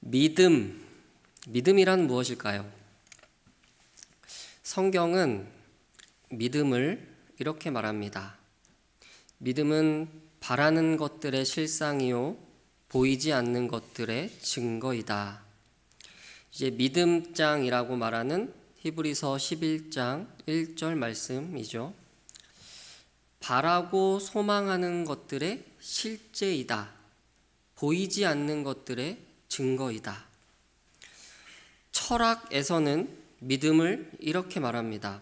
믿음이란 무엇일까요? 성경은 믿음을 이렇게 말합니다. 믿음은 바라는 것들의 실상이요 보이지 않는 것들의 증거이다. 이제 믿음장이라고 말하는 히브리서 11장 1절 말씀이죠. 바라고 소망하는 것들의 실제이다. 보이지 않는 것들의 증거이다. 철학에서는 믿음을 이렇게 말합니다.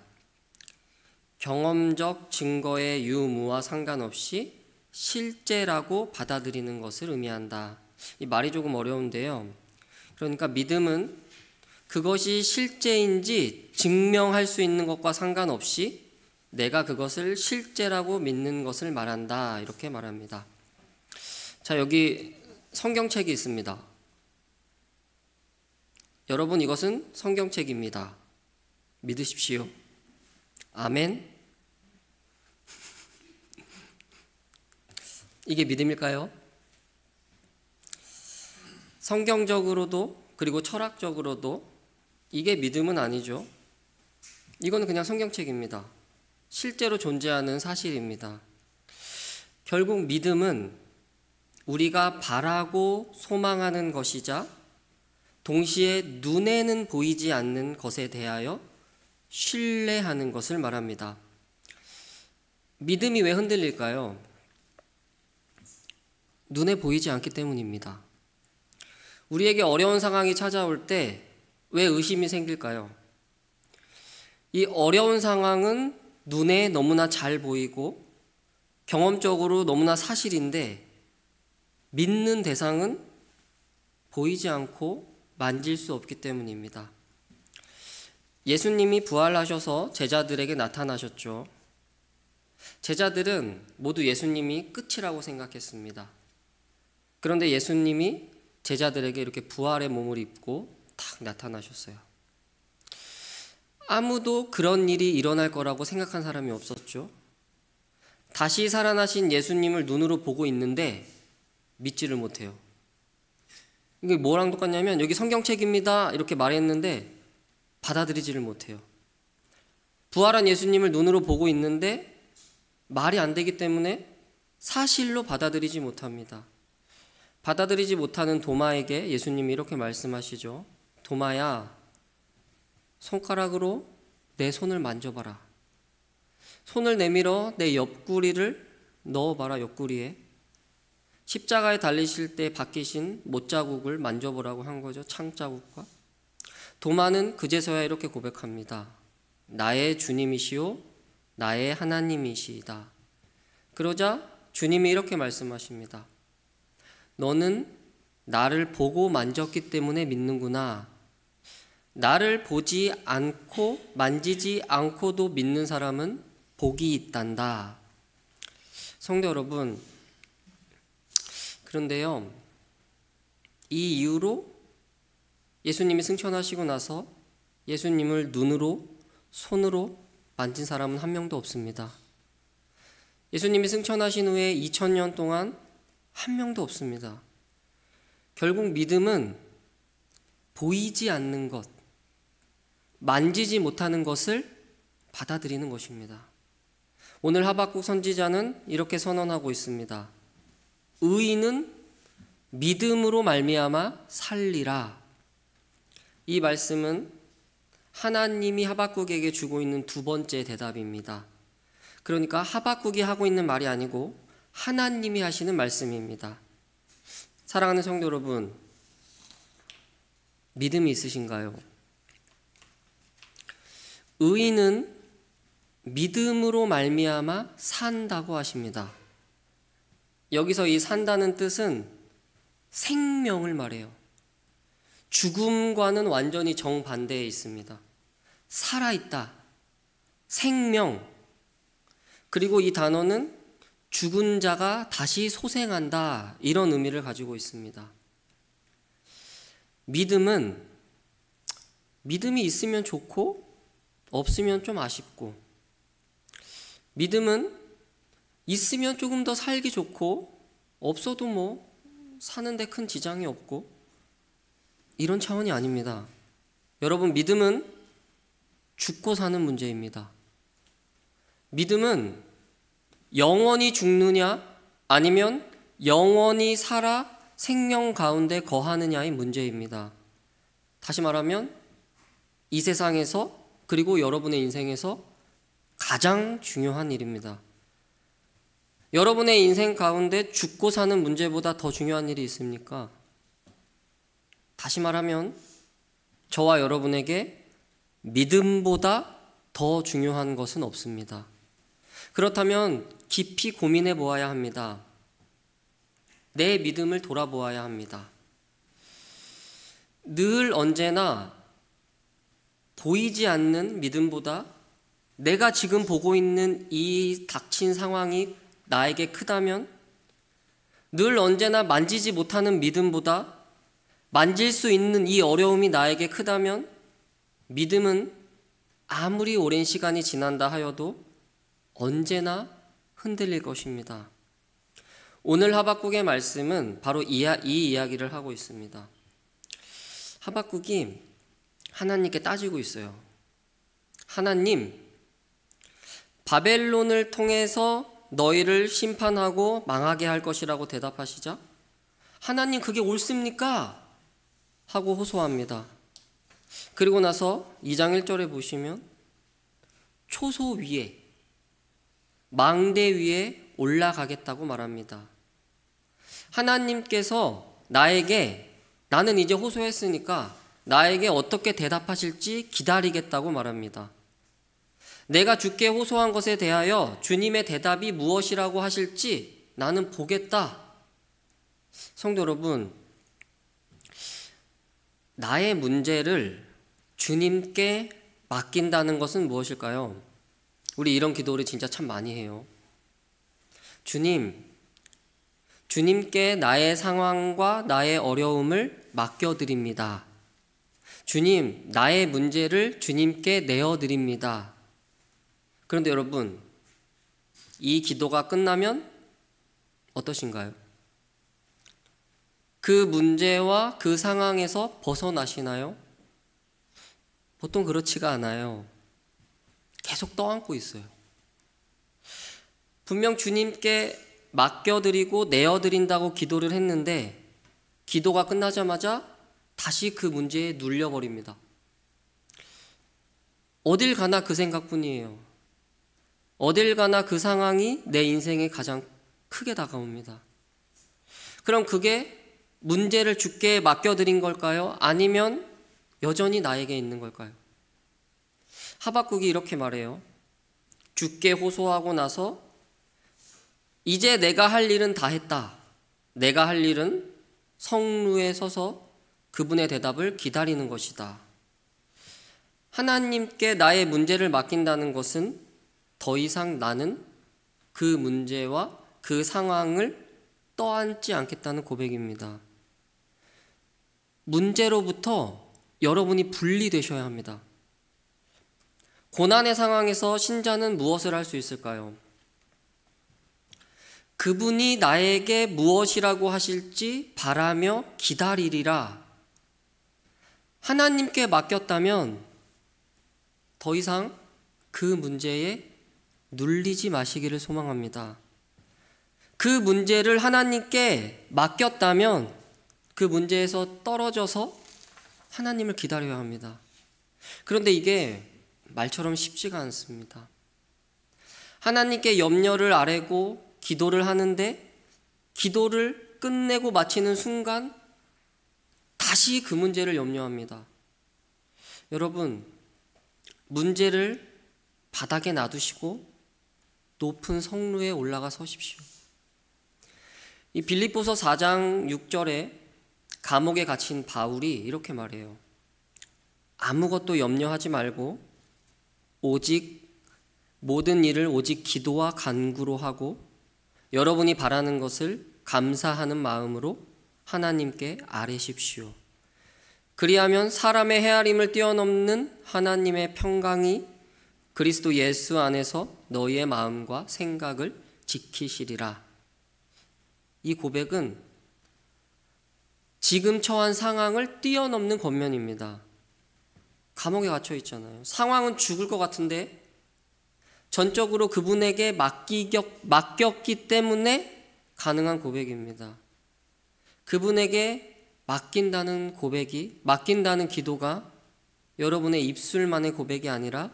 경험적 증거의 유무와 상관없이 실제라고 받아들이는 것을 의미한다. 이 말이 조금 어려운데요. 그러니까 믿음은 그것이 실제인지 증명할 수 있는 것과 상관없이 내가 그것을 실제라고 믿는 것을 말한다. 이렇게 말합니다. 자, 여기 성경책이 있습니다. 여러분, 이것은 성경책입니다. 믿으십시오. 아멘. 이게 믿음일까요? 성경적으로도 그리고 철학적으로도 이게 믿음은 아니죠. 이거는 그냥 성경책입니다. 실제로 존재하는 사실입니다. 결국 믿음은 우리가 바라고 소망하는 것이자 동시에 눈에는 보이지 않는 것에 대하여 신뢰하는 것을 말합니다. 믿음이 왜 흔들릴까요? 눈에 보이지 않기 때문입니다. 우리에게 어려운 상황이 찾아올 때 왜 의심이 생길까요? 이 어려운 상황은 눈에 너무나 잘 보이고 경험적으로 너무나 사실인데 믿는 대상은 보이지 않고 만질 수 없기 때문입니다. 예수님이 부활하셔서 제자들에게 나타나셨죠. 제자들은 모두 예수님이 끝이라고 생각했습니다. 그런데 예수님이 제자들에게 이렇게 부활의 몸을 입고 딱 나타나셨어요. 아무도 그런 일이 일어날 거라고 생각한 사람이 없었죠. 다시 살아나신 예수님을 눈으로 보고 있는데 믿지를 못해요. 이게 뭐랑 똑같냐면 여기 성경책입니다 이렇게 말했는데 받아들이지를 못해요. 부활한 예수님을 눈으로 보고 있는데 말이 안 되기 때문에 사실로 받아들이지 못합니다. 받아들이지 못하는 도마에게 예수님이 이렇게 말씀하시죠. 도마야, 손가락으로 내 손을 만져봐라. 손을 내밀어 내 옆구리를 넣어봐라. 옆구리에 십자가에 달리실 때 박히신 못자국을 만져보라고 한 거죠. 창자국과. 도마는 그제서야 이렇게 고백합니다. 나의 주님이시오 나의 하나님이시이다. 그러자 주님이 이렇게 말씀하십니다. 너는 나를 보고 만졌기 때문에 믿는구나. 나를 보지 않고 만지지 않고도 믿는 사람은 복이 있단다. 성도 여러분, 그런데요, 이 이후로 예수님이 승천하시고 나서 예수님을 눈으로, 손으로 만진 사람은 한 명도 없습니다. 예수님이 승천하신 후에 2000년 동안 한 명도 없습니다. 결국 믿음은 보이지 않는 것, 만지지 못하는 것을 받아들이는 것입니다. 오늘 하박국 선지자는 이렇게 선언하고 있습니다. 의인은 믿음으로 말미암아 살리라. 이 말씀은 하나님이 하박국에게 주고 있는 두 번째 대답입니다. 그러니까 하박국이 하고 있는 말이 아니고 하나님이 하시는 말씀입니다. 사랑하는 성도 여러분, 믿음이 있으신가요? 의인은 믿음으로 말미암아 산다고 하십니다. 여기서 이 산다는 뜻은 생명을 말해요. 죽음과는 완전히 정반대에 있습니다. 살아있다, 생명. 그리고 이 단어는 죽은 자가 다시 소생한다, 이런 의미를 가지고 있습니다. 믿음이 있으면 좋고 없으면 좀 아쉽고, 믿음은 있으면 조금 더 살기 좋고 없어도 뭐 사는데 큰 지장이 없고, 이런 차원이 아닙니다. 여러분, 믿음은 죽고 사는 문제입니다. 믿음은 영원히 죽느냐 아니면 영원히 살아 생명 가운데 거하느냐의 문제입니다. 다시 말하면 이 세상에서 그리고 여러분의 인생에서 가장 중요한 일입니다. 여러분의 인생 가운데 죽고 사는 문제보다 더 중요한 일이 있습니까? 다시 말하면 저와 여러분에게 믿음보다 더 중요한 것은 없습니다. 그렇다면 깊이 고민해 보아야 합니다. 내 믿음을 돌아보아야 합니다. 늘 언제나 보이지 않는 믿음보다 내가 지금 보고 있는 이 닥친 상황이 나에게 크다면, 늘 언제나 만지지 못하는 믿음보다 만질 수 있는 이 어려움이 나에게 크다면, 믿음은 아무리 오랜 시간이 지난다 하여도 언제나 흔들릴 것입니다. 오늘 하박국의 말씀은 바로 이 이야기를 하고 있습니다. 하박국이 하나님께 따지고 있어요. 하나님, 바벨론을 통해서 너희를 심판하고 망하게 할 것이라고 대답하시자 하나님, 그게 옳습니까? 하고 호소합니다. 그리고 나서 2장 1절에 보시면 초소 위에, 망대 위에 올라가겠다고 말합니다. 하나님께서 나는 이제 호소했으니까 나에게 어떻게 대답하실지 기다리겠다고 말합니다. 내가 주께 호소한 것에 대하여 주님의 대답이 무엇이라고 하실지 나는 보겠다. 성도 여러분, 나의 문제를 주님께 맡긴다는 것은 무엇일까요? 우리 이런 기도를 진짜 참 많이 해요. 주님께 나의 상황과 나의 어려움을 맡겨드립니다. 주님, 나의 문제를 주님께 내어드립니다. 그런데 여러분, 이 기도가 끝나면 어떠신가요? 그 문제와 그 상황에서 벗어나시나요? 보통 그렇지가 않아요. 계속 떠안고 있어요. 분명 주님께 맡겨드리고 내어드린다고 기도를 했는데 기도가 끝나자마자 다시 그 문제에 눌려버립니다. 어딜 가나 그 생각뿐이에요. 어딜 가나 그 상황이 내 인생에 가장 크게 다가옵니다. 그럼 그게 문제를 주께 맡겨드린 걸까요? 아니면 여전히 나에게 있는 걸까요? 하박국이 이렇게 말해요. 주께 호소하고 나서 이제 내가 할 일은 다 했다. 내가 할 일은 성루에 서서 그분의 대답을 기다리는 것이다. 하나님께 나의 문제를 맡긴다는 것은 더 이상 나는 그 문제와 그 상황을 떠안지 않겠다는 고백입니다. 문제로부터 여러분이 분리되셔야 합니다. 고난의 상황에서 신자는 무엇을 할 수 있을까요? 그분이 나에게 무엇이라고 하실지 바라며 기다리리라. 하나님께 맡겼다면 더 이상 그 문제에 눌리지 마시기를 소망합니다. 그 문제를 하나님께 맡겼다면 그 문제에서 떨어져서 하나님을 기다려야 합니다. 그런데 이게 말처럼 쉽지가 않습니다. 하나님께 염려를 아뢰고 기도를 하는데 기도를 끝내고 마치는 순간 다시 그 문제를 염려합니다. 여러분, 문제를 바닥에 놔두시고 높은 성루에 올라가 서십시오. 이 빌립보서 4장 6절에 감옥에 갇힌 바울이 이렇게 말해요. 아무것도 염려하지 말고 오직 모든 일을 오직 기도와 간구로 하고 여러분이 바라는 것을 감사하는 마음으로 하나님께 아뢰십시오. 그리하면 사람의 헤아림을 뛰어넘는 하나님의 평강이 그리스도 예수 안에서 너희의 마음과 생각을 지키시리라. 이 고백은 지금 처한 상황을 뛰어넘는 권면입니다. 감옥에 갇혀 있잖아요. 상황은 죽을 것 같은데 전적으로 그분에게 맡겼기 때문에 가능한 고백입니다. 그분에게 맡긴다는 기도가 여러분의 입술만의 고백이 아니라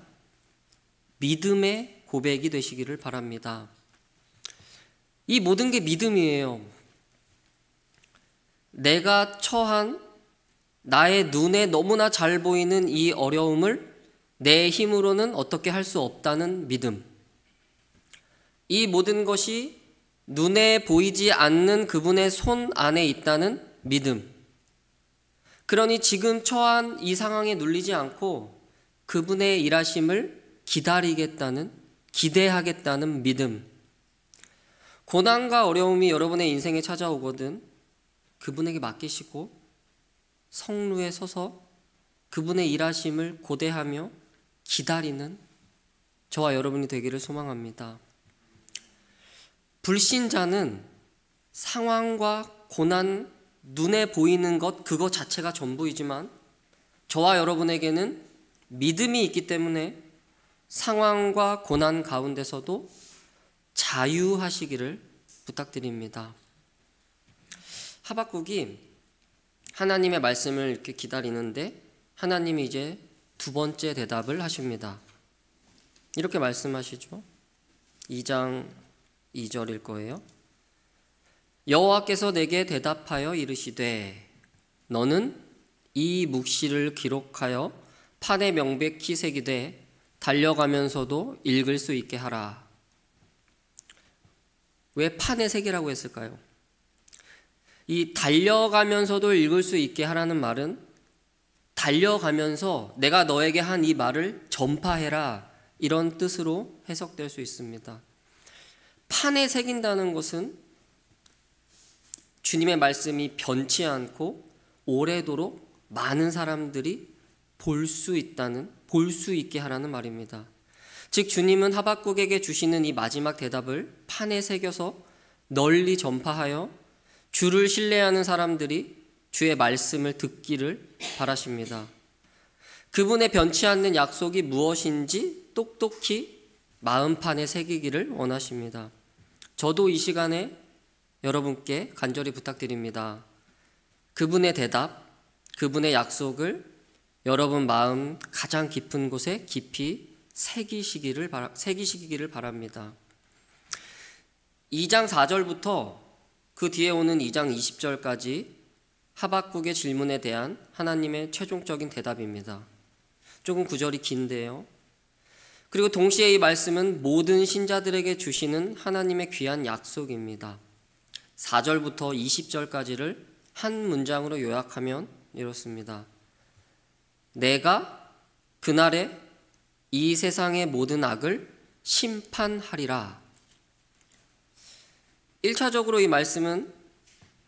믿음의 고백이 되시기를 바랍니다. 이 모든 게 믿음이에요. 내가 처한 나의 눈에 너무나 잘 보이는 이 어려움을 내 힘으로는 어떻게 할 수 없다는 믿음. 이 모든 것이 눈에 보이지 않는 그분의 손 안에 있다는 믿음. 그러니 지금 처한 이 상황에 눌리지 않고 그분의 일하심을 기대하겠다는 믿음. 고난과 어려움이 여러분의 인생에 찾아오거든 그분에게 맡기시고 성루에 서서 그분의 일하심을 고대하며 기다리는 저와 여러분이 되기를 소망합니다. 불신자는 상황과 고난, 눈에 보이는 것 그거 자체가 전부이지만 저와 여러분에게는 믿음이 있기 때문에 상황과 고난 가운데서도 자유하시기를 부탁드립니다. 하박국이 하나님의 말씀을 이렇게 기다리는데 하나님이 이제 두 번째 대답을 하십니다. 이렇게 말씀하시죠. 2장 2절일 거예요. 여호와께서 내게 대답하여 이르시되 너는 이 묵시를 기록하여 판에 명백히 새기되 달려가면서도 읽을 수 있게 하라. 왜 판에 새기라고 했을까요? 이 달려가면서도 읽을 수 있게 하라는 말은 달려가면서 내가 너에게 한 이 말을 전파해라 이런 뜻으로 해석될 수 있습니다. 판에 새긴다는 것은 주님의 말씀이 변치 않고 오래도록 많은 사람들이 볼 수 있게 하라는 말입니다. 즉 주님은 하박국에게 주시는 이 마지막 대답을 판에 새겨서 널리 전파하여 주를 신뢰하는 사람들이 주의 말씀을 듣기를 바라십니다. 그분의 변치 않는 약속이 무엇인지 똑똑히 마음판에 새기기를 원하십니다. 저도 이 시간에 여러분께 간절히 부탁드립니다. 그분의 대답, 그분의 약속을 여러분 마음 가장 깊은 곳에 깊이 새기시기를 바랍니다. 2장 4절부터 그 뒤에 오는 2장 20절까지 하박국의 질문에 대한 하나님의 최종적인 대답입니다. 조금 구절이 긴데요. 그리고 동시에 이 말씀은 모든 신자들에게 주시는 하나님의 귀한 약속입니다. 4절부터 20절까지를 한 문장으로 요약하면 이렇습니다. 내가 그날에 이 세상의 모든 악을 심판하리라. 1차적으로 이 말씀은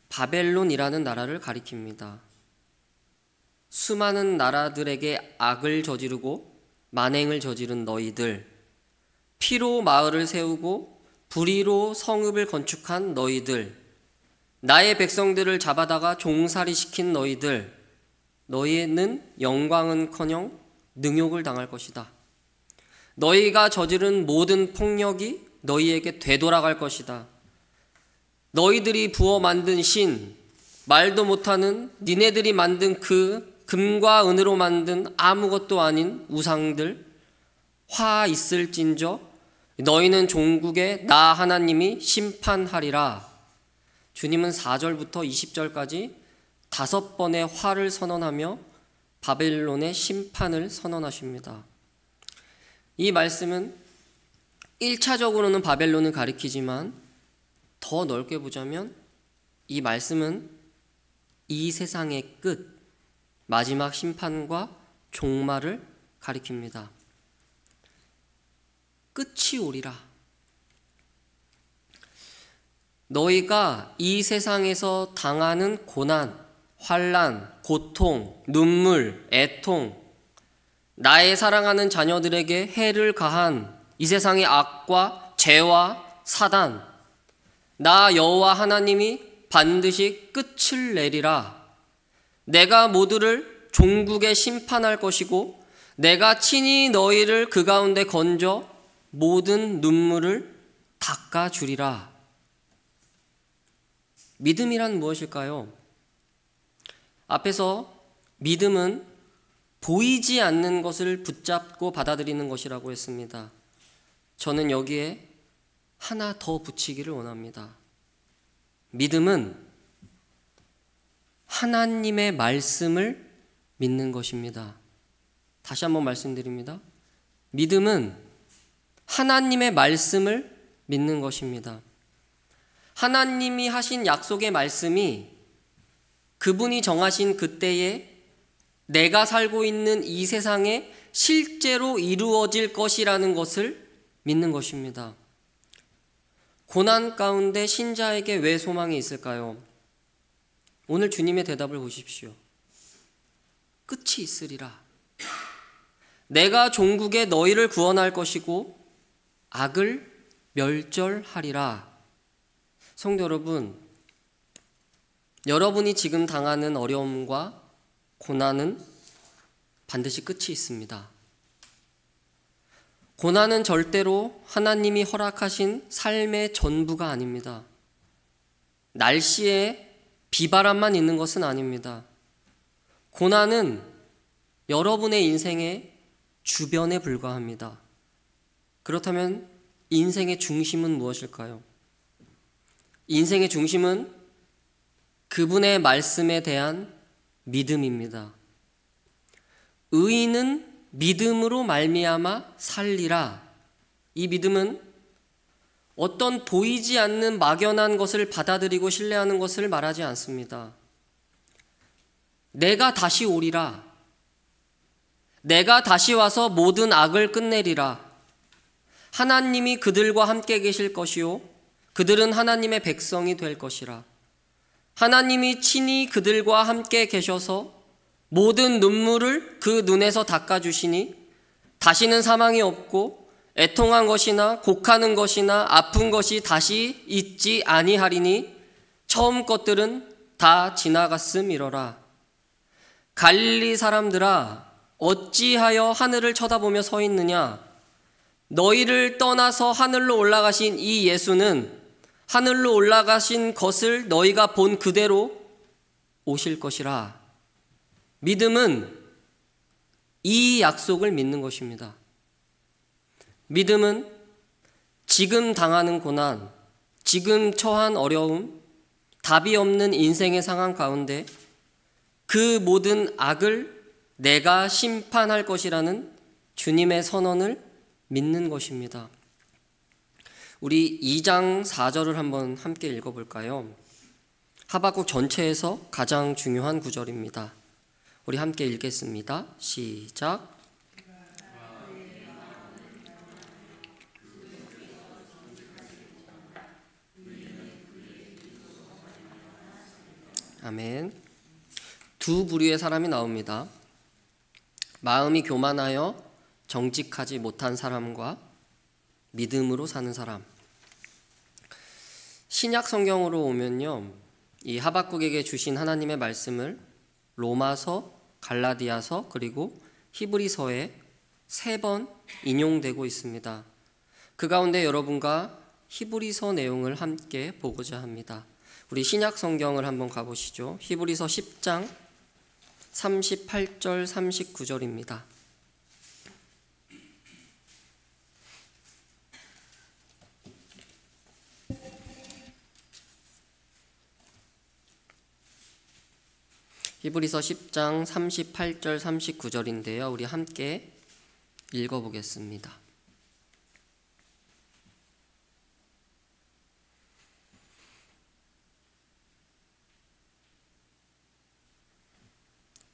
바벨론이라는 나라를 가리킵니다. 수많은 나라들에게 악을 저지르고 만행을 저지른 너희들, 피로 마을을 세우고 불의로 성읍을 건축한 너희들, 나의 백성들을 잡아다가 종살이시킨 너희들, 너희는 영광은커녕 능욕을 당할 것이다. 너희가 저지른 모든 폭력이 너희에게 되돌아갈 것이다. 너희들이 부어 만든 신, 말도 못하는 니네들이 만든 그 금과 은으로 만든 아무것도 아닌 우상들, 화 있을진저 너희는 종국에 나 하나님이 심판하리라. 주님은 4절부터 20절까지 5번의 화를 선언하며 바벨론의 심판을 선언하십니다. 이 말씀은 1차적으로는 바벨론을 가리키지만 더 넓게 보자면 이 말씀은 이 세상의 끝, 마지막 심판과 종말을 가리킵니다. 끝이 오리라. 너희가 이 세상에서 당하는 고난, 환난, 고통, 눈물, 애통, 나의 사랑하는 자녀들에게 해를 가한 이 세상의 악과 죄와 사단, 나 여호와 하나님이 반드시 끝을 내리라. 내가 모두를 종국에 심판할 것이고 내가 친히 너희를 그 가운데 건져 모든 눈물을 닦아주리라. 믿음이란 무엇일까요? 앞에서 믿음은 보이지 않는 것을 붙잡고 받아들이는 것이라고 했습니다. 저는 여기에 하나 더 붙이기를 원합니다. 믿음은 하나님의 말씀을 믿는 것입니다. 다시 한번 말씀드립니다. 믿음은 하나님의 말씀을 믿는 것입니다. 하나님이 하신 약속의 말씀이 그분이 정하신 그때에 내가 살고 있는 이 세상에 실제로 이루어질 것이라는 것을 믿는 것입니다. 고난 가운데 신자에게 왜 소망이 있을까요? 오늘 주님의 대답을 보십시오. 끝이 있으리라. 내가 종국에 너희를 구원할 것이고 악을 멸절하리라. 성도 여러분, 여러분이 지금 당하는 어려움과 고난은 반드시 끝이 있습니다. 고난은 절대로 하나님이 허락하신 삶의 전부가 아닙니다. 날씨에 비바람만 있는 것은 아닙니다. 고난은 여러분의 인생의 주변에 불과합니다. 그렇다면 인생의 중심은 무엇일까요? 인생의 중심은 그분의 말씀에 대한 믿음입니다. 의인은 믿음으로 말미암아 살리라. 이 믿음은 어떤 보이지 않는 막연한 것을 받아들이고 신뢰하는 것을 말하지 않습니다. 내가 다시 오리라. 내가 다시 와서 모든 악을 끝내리라. 하나님이 그들과 함께 계실 것이요 그들은 하나님의 백성이 될 것이라. 하나님이 친히 그들과 함께 계셔서 모든 눈물을 그 눈에서 닦아주시니 다시는 사망이 없고 애통한 것이나 곡하는 것이나 아픈 것이 다시 있지 아니하리니 처음 것들은 다 지나갔음이러라. 갈릴리 사람들아, 어찌하여 하늘을 쳐다보며 서 있느냐? 너희를 떠나서 하늘로 올라가신 이 예수는 하늘로 올라가신 것을 너희가 본 그대로 오실 것이라. 믿음은 이 약속을 믿는 것입니다. 믿음은 지금 당하는 고난, 지금 처한 어려움, 답이 없는 인생의 상황 가운데 그 모든 악을 내가 심판할 것이라는 주님의 선언을 믿는 것입니다. 우리 2장 4절을 한번 함께 읽어볼까요? 하박국 전체에서 가장 중요한 구절입니다. 우리 함께 읽겠습니다. 시작. 아멘. 두 부류의 사람이 나옵니다. 마음이 교만하여 정직하지 못한 사람과 믿음으로 사는 사람. 신약 성경으로 오면요, 이 하박국에게 주신 하나님의 말씀을 로마서, 갈라디아서, 그리고 히브리서에 3번 인용되고 있습니다. 그 가운데 여러분과 히브리서 내용을 함께 보고자 합니다. 우리 신약 성경을 한번 가보시죠. 히브리서 10장 38절 39절입니다. 히브리서 10장 38절 39절인데요. 우리 함께 읽어보겠습니다.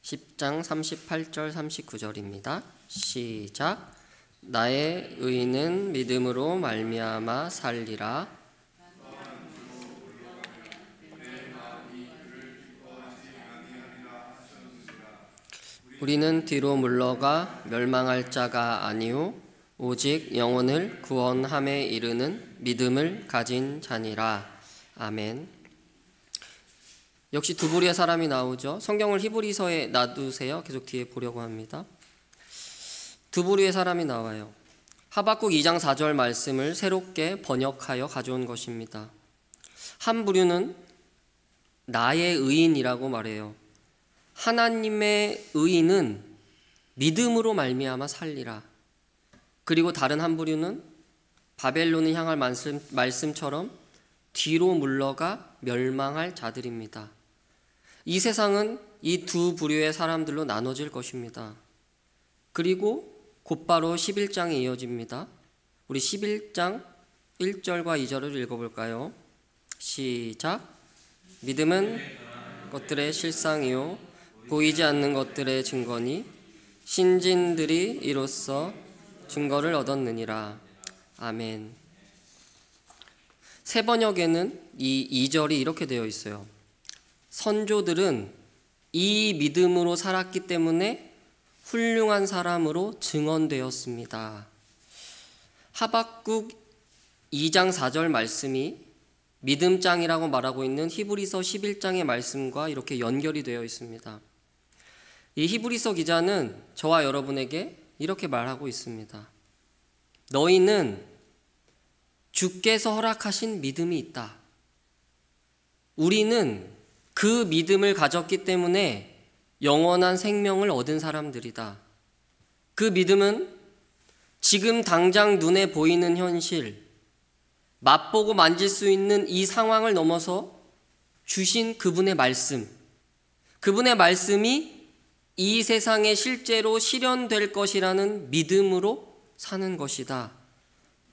(10장) 38절 39절입니다. 시작. 나의 의인은 믿음으로 말미암아 살리라. 우리는 뒤로 물러가 멸망할 자가 아니오 오직 영혼을 구원함에 이르는 믿음을 가진 자니라. 아멘. 역시 두 부류의 사람이 나오죠. 성경을 히브리서에 놔두세요. 계속 뒤에 보려고 합니다. 두 부류의 사람이 나와요. 하박국 2장 4절 말씀을 새롭게 번역하여 가져온 것입니다. 한 부류는 나의 의인이라고 말해요. 하나님의 의인은 믿음으로 말미암아 살리라. 그리고 다른 한 부류는 바벨론을 향할 말씀처럼 뒤로 물러가 멸망할 자들입니다. 이 세상은 이 두 부류의 사람들로 나눠질 것입니다. 그리고 곧바로 11장에 이어집니다. 우리 11장 1절과 2절을 읽어볼까요? 시작. 믿음은 것들의 실상이요 보이지 않는 것들의 증거니 신진들이 이로써 증거를 얻었느니라. 아멘. 새 번역에는 이 2절이 이렇게 되어 있어요. 선조들은 이 믿음으로 살았기 때문에 훌륭한 사람으로 증언되었습니다. 하박국 2장 4절 말씀이 믿음장이라고 말하고 있는 히브리서 11장의 말씀과 이렇게 연결이 되어 있습니다. 이 히브리서 기자는 저와 여러분에게 이렇게 말하고 있습니다. 너희는 주께서 허락하신 믿음이 있다. 우리는 그 믿음을 가졌기 때문에 영원한 생명을 얻은 사람들이다. 그 믿음은 지금 당장 눈에 보이는 현실, 맛보고 만질 수 있는 이 상황을 넘어서 주신 그분의 말씀, 그분의 말씀이 이 세상에 실제로 실현될 것이라는 믿음으로 사는 것이다.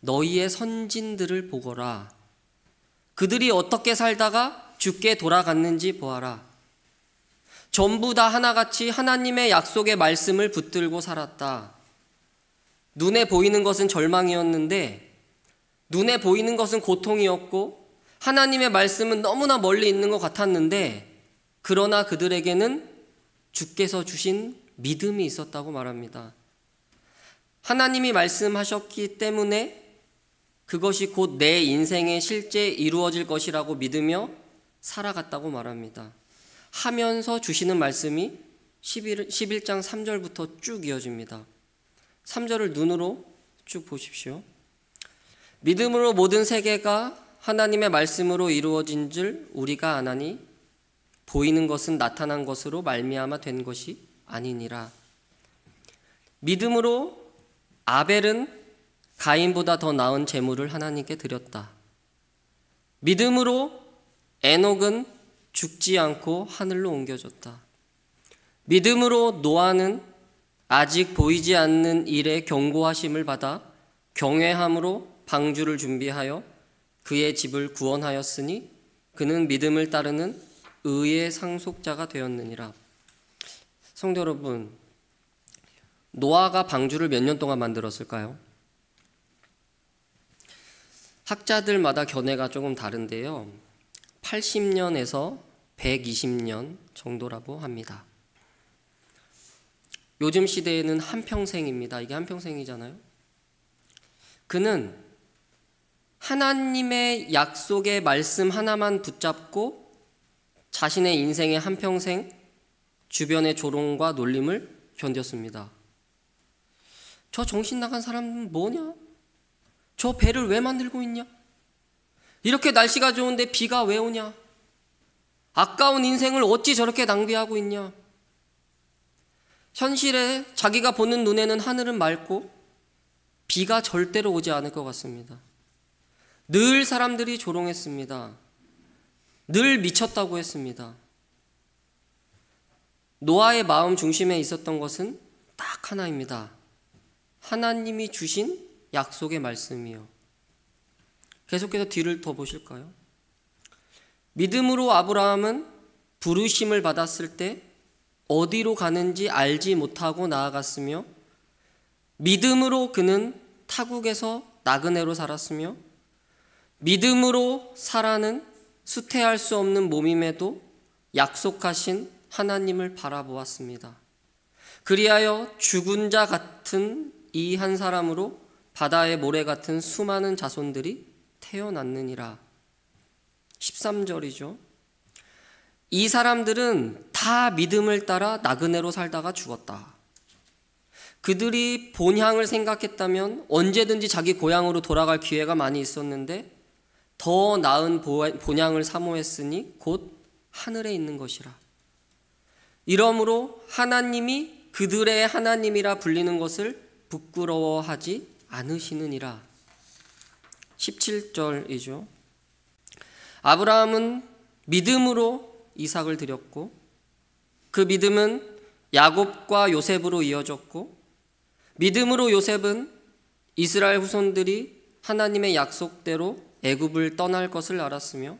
너희의 선진들을 보거라. 그들이 어떻게 살다가 주께 돌아갔는지 보아라. 전부 다 하나같이 하나님의 약속의 말씀을 붙들고 살았다. 눈에 보이는 것은 절망이었는데, 눈에 보이는 것은 고통이었고, 하나님의 말씀은 너무나 멀리 있는 것 같았는데, 그러나 그들에게는 주께서 주신 믿음이 있었다고 말합니다. 하나님이 말씀하셨기 때문에 그것이 곧 내 인생에 실제 이루어질 것이라고 믿으며 살아갔다고 말합니다. 하면서 주시는 말씀이 11장 3절부터 쭉 이어집니다. 3절을 눈으로 쭉 보십시오. 믿음으로 모든 세계가 하나님의 말씀으로 이루어진 줄 우리가 아나니 보이는 것은 나타난 것으로 말미암아 된 것이 아니니라. 믿음으로 아벨은 가인보다 더 나은 제물을 하나님께 드렸다. 믿음으로 에녹은 죽지 않고 하늘로 옮겨졌다. 믿음으로 노아는 아직 보이지 않는 일에 경고하심을 받아 경외함으로 방주를 준비하여 그의 집을 구원하였으니 그는 믿음을 따르는 의의 상속자가 되었느니라. 성도 여러분, 노아가 방주를 몇 년 동안 만들었을까요? 학자들마다 견해가 조금 다른데요. 80년에서 120년 정도라고 합니다. 요즘 시대에는 한평생입니다. 이게 한평생이잖아요. 그는 하나님의 약속의 말씀 하나만 붙잡고 자신의 인생의 한평생 주변의 조롱과 놀림을 견뎠습니다. 저 정신 나간 사람은 뭐냐? 저 배를 왜 만들고 있냐? 이렇게 날씨가 좋은데 비가 왜 오냐? 아까운 인생을 어찌 저렇게 낭비하고 있냐? 현실에 자기가 보는 눈에는 하늘은 맑고 비가 절대로 오지 않을 것 같습니다. 늘 사람들이 조롱했습니다. 늘 미쳤다고 했습니다. 노아의 마음 중심에 있었던 것은 딱 하나입니다. 하나님이 주신 약속의 말씀이요. 계속해서 뒤를 더 보실까요? 믿음으로 아브라함은 부르심을 받았을 때 어디로 가는지 알지 못하고 나아갔으며, 믿음으로 그는 타국에서 나그네로 살았으며, 믿음으로 사라는 수태할 수 없는 몸임에도 약속하신 하나님을 바라보았습니다. 그리하여 죽은 자 같은 이 한 사람으로 바다의 모래 같은 수많은 자손들이 태어났느니라. 13절이죠. 이 사람들은 다 믿음을 따라 나그네로 살다가 죽었다. 그들이 본향을 생각했다면 언제든지 자기 고향으로 돌아갈 기회가 많이 있었는데 더 나은 본향을 사모했으니 곧 하늘에 있는 것이라. 이러므로 하나님이 그들의 하나님이라 불리는 것을 부끄러워하지 않으시느니라. 17절이죠. 아브라함은 믿음으로 이삭을 드렸고 그 믿음은 야곱과 요셉으로 이어졌고 믿음으로 요셉은 이스라엘 후손들이 하나님의 약속대로 애굽을 떠날 것을 알았으며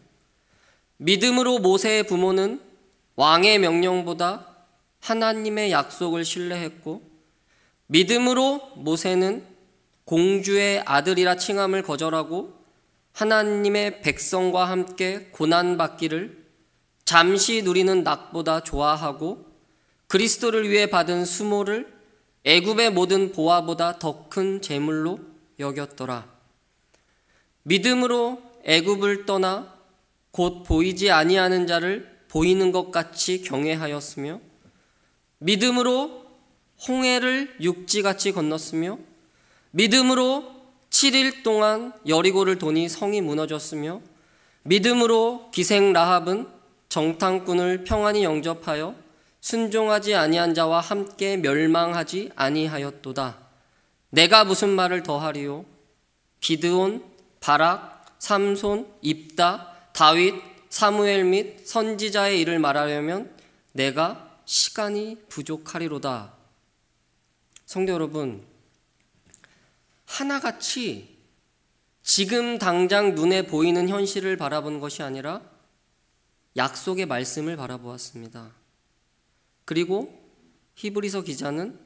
믿음으로 모세의 부모는 왕의 명령보다 하나님의 약속을 신뢰했고 믿음으로 모세는 공주의 아들이라 칭함을 거절하고 하나님의 백성과 함께 고난받기를 잠시 누리는 낙보다 좋아하고 그리스도를 위해 받은 수모를 애굽의 모든 보화보다 더 큰 재물로 여겼더라. 믿음으로 애굽을 떠나 곧 보이지 아니하는 자를 보이는 것 같이 경외하였으며 믿음으로 홍해를 육지같이 건넜으며 믿음으로 7일 동안 여리고를 도니 성이 무너졌으며 믿음으로 기생 라합은 정탐꾼을 평안히 영접하여 순종하지 아니한 자와 함께 멸망하지 아니하였도다. 내가 무슨 말을 더하리요? 기드온, 바락, 삼손, 입다, 다윗, 사무엘 및 선지자의 일을 말하려면 내가 시간이 부족하리로다. 성도 여러분, 하나같이 지금 당장 눈에 보이는 현실을 바라본 것이 아니라 약속의 말씀을 바라보았습니다. 그리고 히브리서 기자는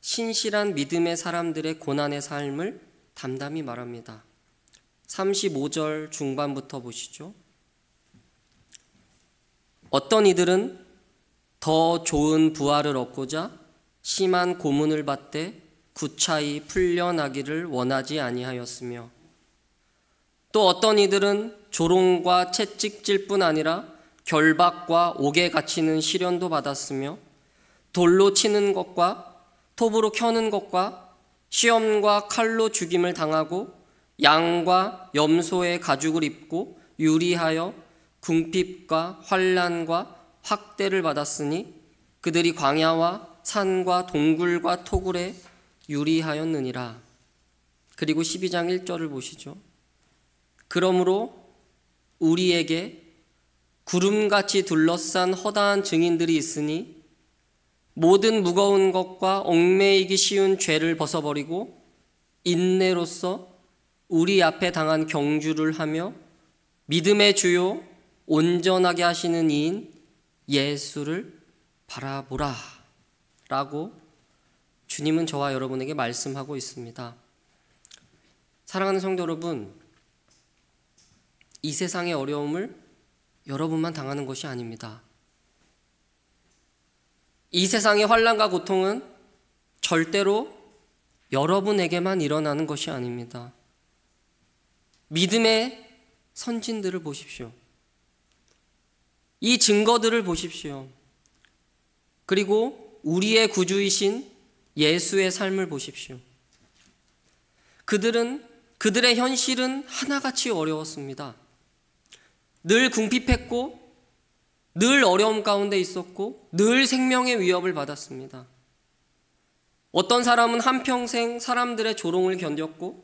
신실한 믿음의 사람들의 고난의 삶을 담담히 말합니다. 35절 중반부터 보시죠. 어떤 이들은 더 좋은 부활을 얻고자 심한 고문을 받되 구차히 풀려나기를 원하지 아니하였으며 또 어떤 이들은 조롱과 채찍질 뿐 아니라 결박과 옥에 갇히는 시련도 받았으며 돌로 치는 것과 톱으로 켜는 것과 시험과 칼로 죽임을 당하고 양과 염소의 가죽을 입고 유리하여 궁핍과 환난과 학대를 받았으니 그들이 광야와 산과 동굴과 토굴에 유리하였느니라. 그리고 12장 1절을 보시죠. 그러므로 우리에게 구름같이 둘러싼 허다한 증인들이 있으니 모든 무거운 것과 얽매이기 쉬운 죄를 벗어버리고 인내로써 우리 앞에 당한 경주를 하며 믿음의 주요 온전하게 하시는 이인 예수를 바라보라 라고 주님은 저와 여러분에게 말씀하고 있습니다. 사랑하는 성도 여러분, 이 세상의 어려움을 여러분만 당하는 것이 아닙니다. 이 세상의 환난과 고통은 절대로 여러분에게만 일어나는 것이 아닙니다. 믿음의 선진들을 보십시오. 이 증거들을 보십시오. 그리고 우리의 구주이신 예수의 삶을 보십시오. 그들의 현실은 하나같이 어려웠습니다. 늘 궁핍했고 늘 어려움 가운데 있었고 늘 생명의 위협을 받았습니다. 어떤 사람은 한평생 사람들의 조롱을 견뎠고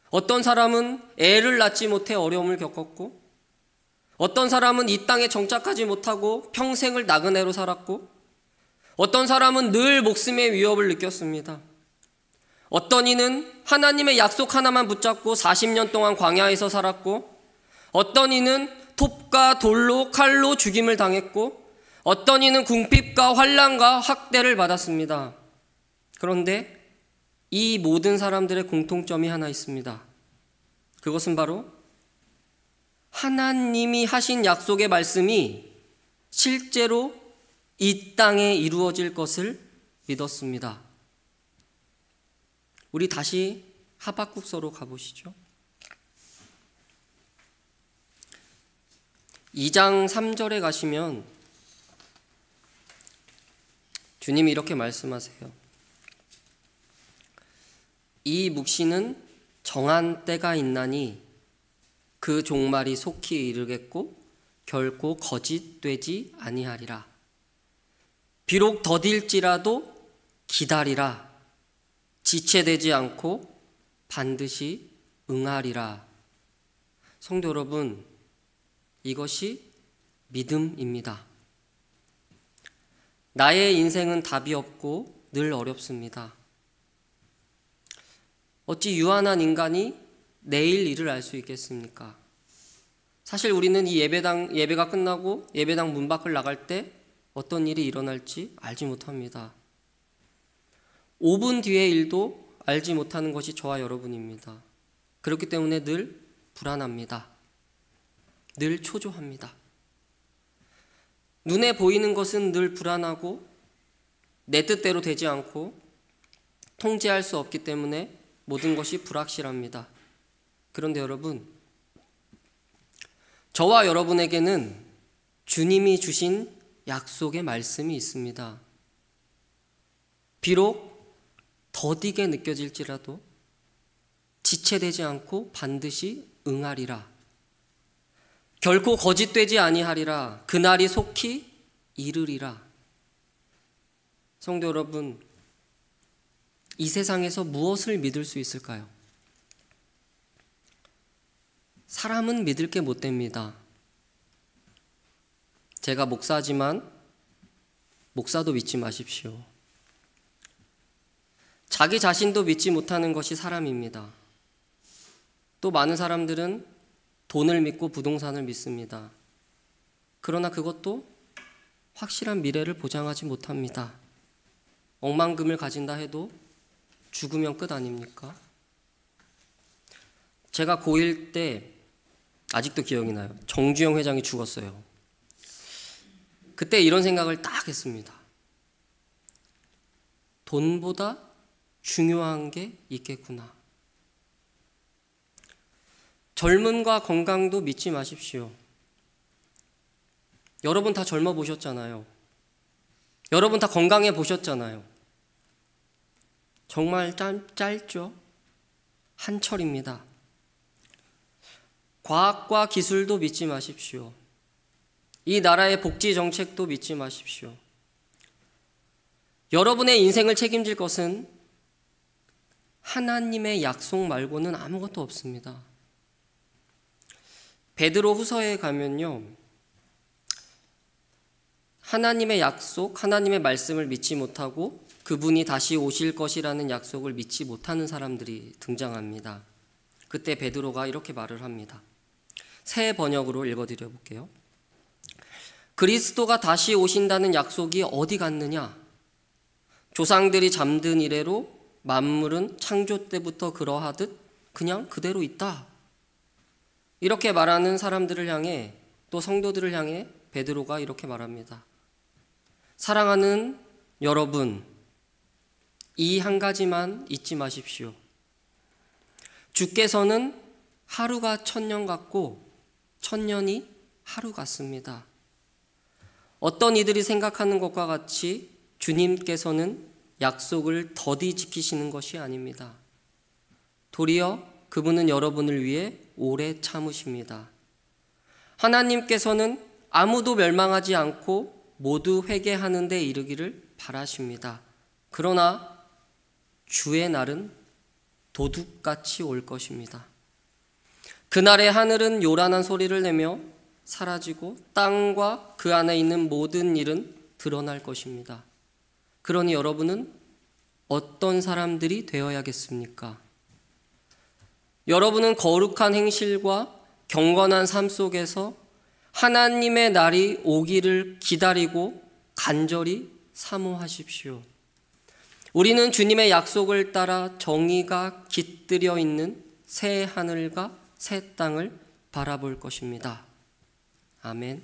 어떤 사람은 애를 낳지 못해 어려움을 겪었고 어떤 사람은 이 땅에 정착하지 못하고 평생을 나그네로 살았고 어떤 사람은 늘 목숨의 위협을 느꼈습니다. 어떤 이는 하나님의 약속 하나만 붙잡고 40년 동안 광야에서 살았고 어떤 이는 톱과 돌로 칼로 죽임을 당했고 어떤 이는 궁핍과 환난과 학대를 받았습니다. 그런데 이 모든 사람들의 공통점이 하나 있습니다. 그것은 바로 하나님이 하신 약속의 말씀이 실제로 이 땅에 이루어질 것을 믿었습니다. 우리 다시 하박국서로 가보시죠. 2장 3절에 가시면 주님이 이렇게 말씀하세요. 이 묵시는 정한 때가 있나니 그 종말이 속히 이르겠고 결코 거짓되지 아니하리라. 비록 더딜지라도 기다리라. 지체되지 않고 반드시 응하리라. 성도 여러분, 이것이 믿음입니다. 나의 인생은 답이 없고 늘 어렵습니다. 어찌 유한한 인간이 내일 일을 알 수 있겠습니까? 사실 우리는 이 예배가 끝나고 예배당 문 밖을 나갈 때 어떤 일이 일어날지 알지 못합니다. 5분 뒤의 일도 알지 못하는 것이 저와 여러분입니다. 그렇기 때문에 늘 불안합니다. 늘 초조합니다. 눈에 보이는 것은 늘 불안하고 내 뜻대로 되지 않고 통제할 수 없기 때문에 모든 것이 불확실합니다. 그런데 여러분, 저와 여러분에게는 주님이 주신 약속의 말씀이 있습니다. 비록 더디게 느껴질지라도 지체되지 않고 반드시 응하리라. 결코 거짓되지 아니하리라. 그날이 속히 이르리라. 성도 여러분, 이 세상에서 무엇을 믿을 수 있을까요? 사람은 믿을 게 못 됩니다. 제가 목사지만 목사도 믿지 마십시오. 자기 자신도 믿지 못하는 것이 사람입니다. 또 많은 사람들은 돈을 믿고 부동산을 믿습니다. 그러나 그것도 확실한 미래를 보장하지 못합니다. 억만금을 가진다 해도 죽으면 끝 아닙니까? 제가 고1 때 아직도 기억이 나요. 정주영 회장이 죽었어요. 그때 이런 생각을 딱 했습니다. 돈보다 중요한 게 있겠구나. 젊음과 건강도 믿지 마십시오. 여러분 다 젊어 보셨잖아요. 여러분 다 건강해 보셨잖아요. 정말 짧죠? 한철입니다. 과학과 기술도 믿지 마십시오. 이 나라의 복지 정책도 믿지 마십시오. 여러분의 인생을 책임질 것은 하나님의 약속 말고는 아무것도 없습니다. 베드로 후서에 가면요, 하나님의 약속, 하나님의 말씀을 믿지 못하고 그분이 다시 오실 것이라는 약속을 믿지 못하는 사람들이 등장합니다. 그때 베드로가 이렇게 말을 합니다. 새 번역으로 읽어드려 볼게요. 그리스도가 다시 오신다는 약속이 어디 갔느냐? 조상들이 잠든 이래로 만물은 창조 때부터 그러하듯 그냥 그대로 있다. 이렇게 말하는 사람들을 향해, 또 성도들을 향해 베드로가 이렇게 말합니다. 사랑하는 여러분, 이 한 가지만 잊지 마십시오. 주께서는 하루가 천년 같고 천년이 하루 같습니다. 어떤 이들이 생각하는 것과 같이 주님께서는 약속을 더디 지키시는 것이 아닙니다. 도리어 그분은 여러분을 위해 오래 참으십니다. 하나님께서는 아무도 멸망하지 않고 모두 회개하는 데 이르기를 바라십니다. 그러나 주의 날은 도둑같이 올 것입니다. 그날에 하늘은 요란한 소리를 내며 사라지고 땅과 그 안에 있는 모든 일은 드러날 것입니다. 그러니 여러분은 어떤 사람들이 되어야겠습니까? 여러분은 거룩한 행실과 경건한 삶 속에서 하나님의 날이 오기를 기다리고 간절히 사모하십시오. 우리는 주님의 약속을 따라 정의가 깃들여 있는 새 하늘과 새 땅을 바라볼 것입니다. 아멘.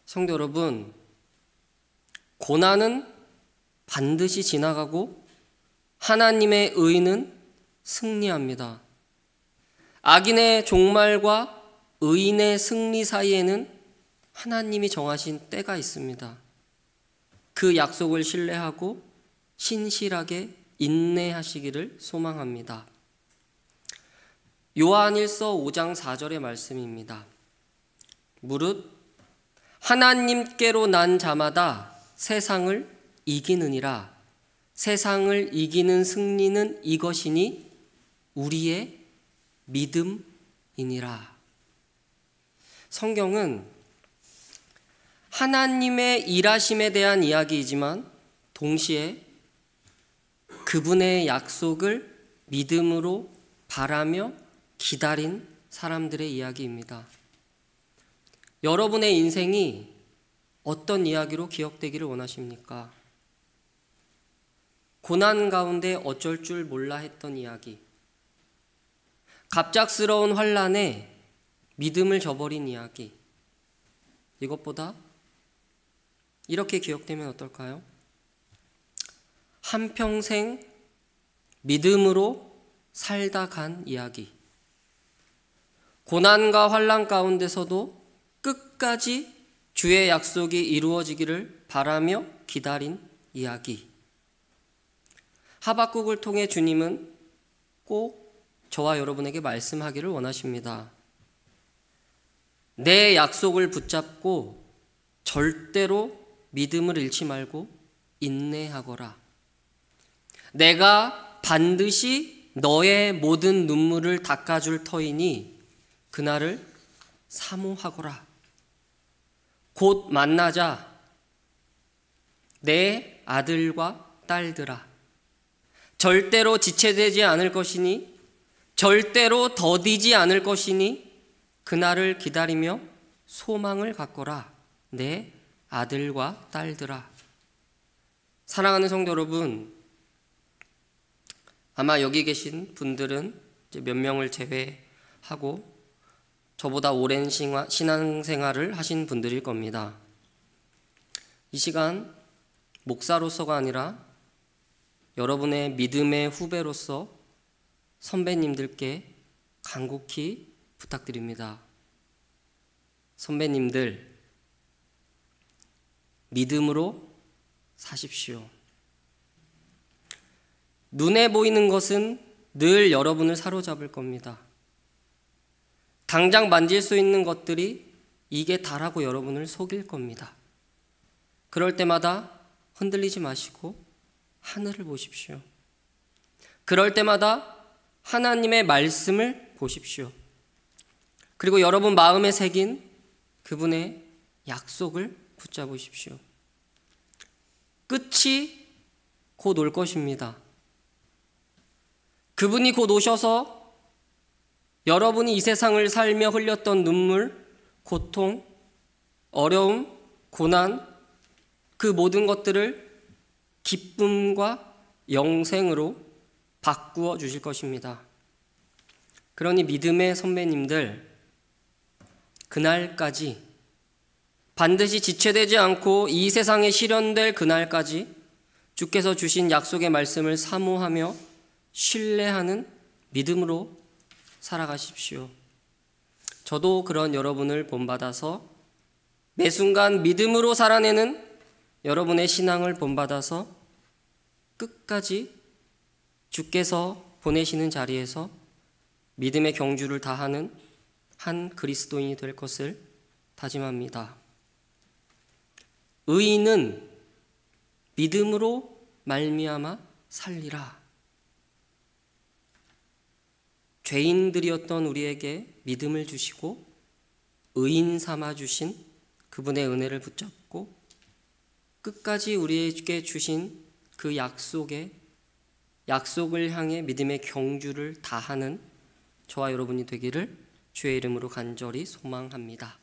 성도 여러분, 고난은 반드시 지나가고 하나님의 의는 승리합니다. 악인의 종말과 의인의 승리 사이에는 하나님이 정하신 때가 있습니다. 그 약속을 신뢰하고 신실하게 인내하시기를 소망합니다. 요한일서 5장 4절의 말씀입니다. 무릇 하나님께로 난 자마다 세상을 이기느니라. 세상을 이기는 승리는 이것이니 우리의 믿음이니라. 성경은 하나님의 일하심에 대한 이야기이지만 동시에 그분의 약속을 믿음으로 바라며 기다린 사람들의 이야기입니다. 여러분의 인생이 어떤 이야기로 기억되기를 원하십니까? 고난 가운데 어쩔 줄 몰라 했던 이야기, 갑작스러운 환난에 믿음을 저버린 이야기, 이것보다 이렇게 기억되면 어떨까요? 한평생 믿음으로 살다 간 이야기, 고난과 환난 가운데서도 끝까지 주의 약속이 이루어지기를 바라며 기다린 이야기. 하박국을 통해 주님은 꼭 저와 여러분에게 말씀하기를 원하십니다. 내 약속을 붙잡고 절대로 믿음을 잃지 말고 인내하거라. 내가 반드시 너의 모든 눈물을 닦아줄 터이니 그날을 사모하거라. 곧 만나자 내 아들과 딸들아. 절대로 지체되지 않을 것이니 절대로 더디지 않을 것이니 그날을 기다리며 소망을 갖거라. 내 아들과 딸들아. 사랑하는 성도 여러분, 아마 여기 계신 분들은 몇 명을 제외하고 저보다 오랜 신앙생활을 하신 분들일 겁니다. 이 시간 목사로서가 아니라 여러분의 믿음의 후배로서 선배님들께 간곡히 부탁드립니다. 선배님들, 믿음으로 사십시오. 눈에 보이는 것은 늘 여러분을 사로잡을 겁니다. 당장 만질 수 있는 것들이 이게 다라고 여러분을 속일 겁니다. 그럴 때마다 흔들리지 마시고 하늘을 보십시오. 그럴 때마다 하나님의 말씀을 보십시오. 그리고 여러분 마음에 새긴 그분의 약속을 붙잡으십시오. 끝이 곧 올 것입니다. 그분이 곧 오셔서 여러분이 이 세상을 살며 흘렸던 눈물, 고통, 어려움, 고난, 그 모든 것들을 기쁨과 영생으로 바꾸어 주실 것입니다. 그러니 믿음의 선배님들, 그날까지 반드시 지체되지 않고 이 세상에 실현될 그날까지 주께서 주신 약속의 말씀을 사모하며 신뢰하는 믿음으로 살아가십시오. 저도 그런 여러분을 본받아서 매 순간 믿음으로 살아내는 여러분의 신앙을 본받아서 끝까지 주께서 보내시는 자리에서 믿음의 경주를 다하는 한 그리스도인이 될 것을 다짐합니다. 의인은 믿음으로 말미암아 살리라. 죄인들이었던 우리에게 믿음을 주시고 의인 삼아 주신 그분의 은혜를 붙잡고 끝까지 우리에게 주신 그 약속을 향해 믿음의 경주를 다하는 저와 여러분이 되기를 주의 이름으로 간절히 소망합니다.